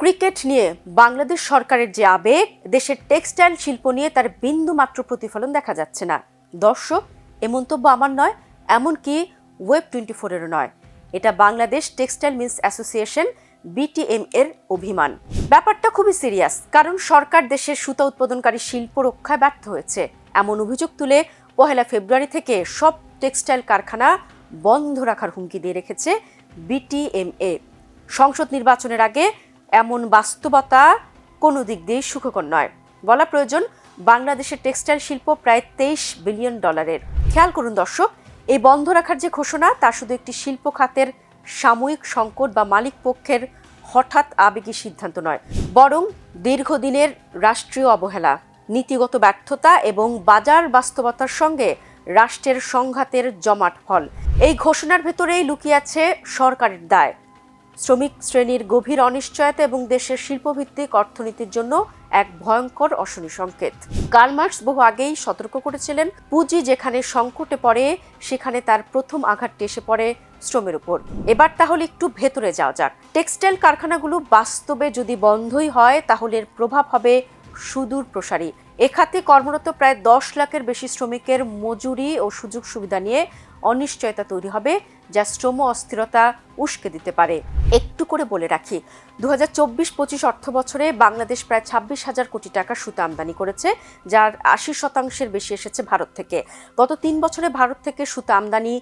Cricket নিয়ে বাংলাদেশ সরকারের যে আবেগ, দেশের টেক্সটাইল শিল্প নিয়ে তার বিন্দুমাত্র প্রতিফলন দেখা যাচ্ছে না। দর্শক, এ মন্তব্য আমার নয়, এমনকি ওয়েব24-এরও নয়। এটা Bangladesh textile mills association BTM এর অভিমান। ব্যাপারটা খুবই সিরিয়াস, কারণ সরকার দেশের সুতা উৎপাদনকারী শিল্প রক্ষায় ব্যর্থ হয়েছে। এমন অভিযোগ তুলে 1 ফেব্রুয়ারি থেকে সব টেক্সটাইল কারখানা বন্ধ রাখার হুমকি দিয়ে রেখেছে BTMA। সংসদ নির্বাচনের আগে এমন বাস্তবতা কোনো দিক দিয়ে সুখকর নয়। বলা প্রয়োজন, বাংলাদেশের টেক্সটাইল শিল্প প্রায় $23 বিলিয়ন। খেয়াল করুন দর্শক, এই বন্ধ রাখার যে ঘোষণা, তা শুধু একটি শিল্প খাতের সাময়িক সংকট বা মালিক পক্ষের হঠাৎ আবেগী সিদ্ধান্ত নয়, বরং দীর্ঘদিনের রাষ্ট্রীয় অবহেলা, নীতিগত ব্যর্থতা এবং বাজার বাস্তবতার সঙ্গে রাষ্ট্রের সংঘাতের জমাট ফল। এই ঘোষণার ভেতরেই লুকিয়ে আছে সরকারের দায়, শ্রমিক শ্রেণীর গভীর অনিশ্চয়তা এবং দেশের শিল্পভিত্তিক অর্থনীতির জন্য এক ভয়ঙ্কর অশনি সংকেত। কার্ল মার্কস বহু আগেই সতর্ক করেছিলেন, পুঁজি যেখানে সংকটে পড়ে সেখানে তার প্রথম আঘাতটি এসে পড়ে শ্রমের উপর। এবার তাহলে একটু ভেতরে যাওয়া যাক। টেক্সটাইল কারখানাগুলো বাস্তবে যদি বন্ধই হয়, তাহলে এর প্রভাব হবে সুদূর প্রসারী। এ খাতে কর্মরত প্রায় 10 লাখের বেশি শ্রমিকের মজুরি ও সুযোগ সুবিধা নিয়ে অনিশ্চয়তা তৈরি হবে, যা শ্রম অস্থিরতা উস্কে দিতে পারে। একটু করে বলে রাখি, 2024-25 অর্থ বছরে বাংলাদেশ প্রায় 26,000 কোটি টাকা সুতা আমদানি করেছে, যার 80% বেশি এসেছে ভারত থেকে। গত 3 বছরে ভারত থেকে সুতা আমদানি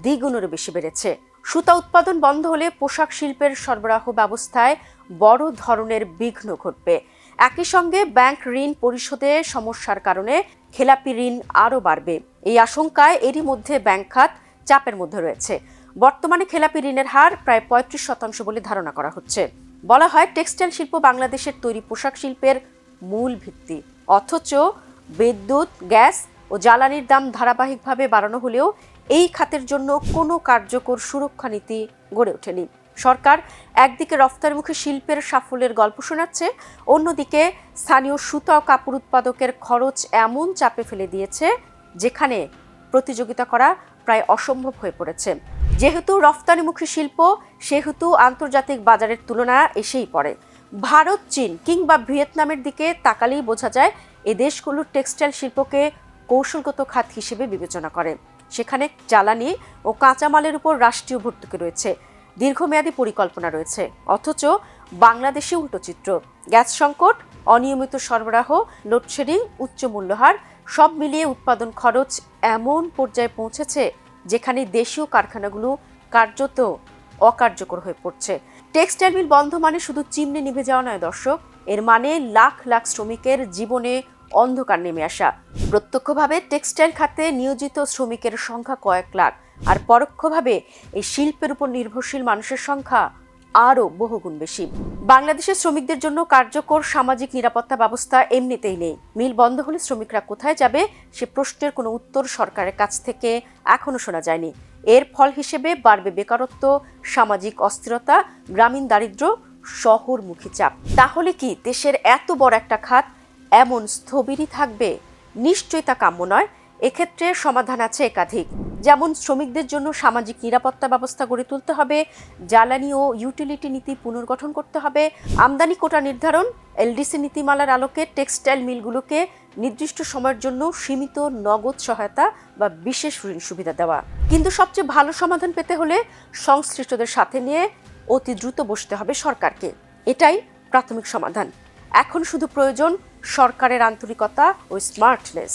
দ্বিগুণের বেশি বেড়েছে। সুতা উৎপাদন বন্ধ হলে পোশাক শিল্পের সরবরাহ ব্যবস্থায় বড় ধরনের বিঘ্ন ঘটবে। একই সঙ্গে ব্যাংক ঋণ পরিশোধে সমস্যার কারণে খেলাপি ঋণ আরও বাড়বে। এই আশঙ্কায় এরই মধ্যে ব্যাংক খাত চাপের মধ্যে রয়েছে। বর্তমানে খেলাপি ঋণের হার প্রায় 35% বলে ধারণা করা হচ্ছে। বলা হয়, টেক্সটাইল শিল্প বাংলাদেশের তৈরি পোশাক শিল্পের মূল ভিত্তি। অথচ বিদ্যুৎ, গ্যাস ও জ্বালানির দাম ধারাবাহিকভাবে বাড়ানো হলেও এই খাতের জন্য কোনো কার্যকর সুরক্ষা নীতি গড়ে ওঠেনি। সরকার একদিকে রফতানিমুখী শিল্পের সাফল্যের গল্প শোনাচ্ছে, অন্যদিকে স্থানীয় সুতা ও কাপড় উৎপাদকের খরচ এমন চাপে ফেলে দিয়েছে যেখানে প্রতিযোগিতা করা প্রায় অসম্ভব হয়ে পড়েছে। যেহেতু রফতানিমুখী শিল্প, সেহেতু আন্তর্জাতিক বাজারের তুলনা এসেই পড়ে। ভারত, চীন কিংবা ভিয়েতনামের দিকে তাকালেই বোঝা যায় এ দেশগুলোর টেক্সটাইল শিল্পকে কৌশলগত খাত হিসেবে বিবেচনা করে। সেখানে জ্বালানি ও কাঁচামালের উপর রাষ্ট্রীয় ভর্তুকি রয়েছে, দীর্ঘমেয়াদী পরিকল্পনা রয়েছে। অথচ বাংলাদেশে উল্টো চিত্র। গ্যাস সংকট, অনিয়মিত সরবরাহ, লোডশেডিং, উচ্চ মূল্যহার সব মিলিয়ে উৎপাদন খরচ এমন পর্যায়ে পৌঁছেছে যেখানে দেশীয় কারখানাগুলো কার্যত অকার্যকর হয়ে পড়ছে। টেক্সটাইল মিল বন্ধ মানে শুধু চিমনি নিভে যাওয়া নয় দর্শক, এর মানে লাখ লাখ শ্রমিকের জীবনে অন্ধকার নেমে আসা। প্রত্যক্ষভাবে টেক্সটাইল খাতে নিয়োজিত শ্রমিকের সংখ্যা কয়েক লাখ, আর পরোক্ষভাবে এই শিল্পের উপর নির্ভরশীল মানুষের সংখ্যা আরও বহুগুণ বেশি। বাংলাদেশের শ্রমিকদের জন্য কার্যকর সামাজিক নিরাপত্তা ব্যবস্থা এমনিতেই নেই। মিল বন্ধ হলে শ্রমিকরা কোথায় যাবে, সে প্রশ্নের কোনো উত্তর সরকারের কাছ থেকে এখনো শোনা যায়নি। এর ফল হিসেবে বাড়বে বেকারত্ব, সামাজিক অস্থিরতা, গ্রামীণ দারিদ্র্য, শহরমুখী চাপ। তাহলে কি দেশের এত বড় একটা খাত এমন স্থবিরই থাকবে? নিশ্চয়ই তা কাম্য নয়। এক্ষেত্রে সমাধান আছে একাধিক। যেমন শ্রমিকদের জন্য সামাজিক নিরাপত্তা ব্যবস্থা গড়ে তুলতে হবে, জ্বালানি ও ইউটিলিটি নীতি পুনর্গঠন করতে হবে, আমদানি কোটা নির্ধারণ, LDC নীতিমালার আলোকে টেক্সটাইল মিলগুলোকে নির্দিষ্ট সময়ের জন্য সীমিত নগদ সহায়তা বা বিশেষ ঋণ সুবিধা দেওয়া। কিন্তু সবচেয়ে ভালো সমাধান পেতে হলে সংশ্লিষ্টদের সাথে নিয়ে অতি দ্রুত বসতে হবে সরকারকে। এটাই প্রাথমিক সমাধান। এখন শুধু প্রয়োজন সরকারের আন্তরিকতা ও স্মার্টনেস।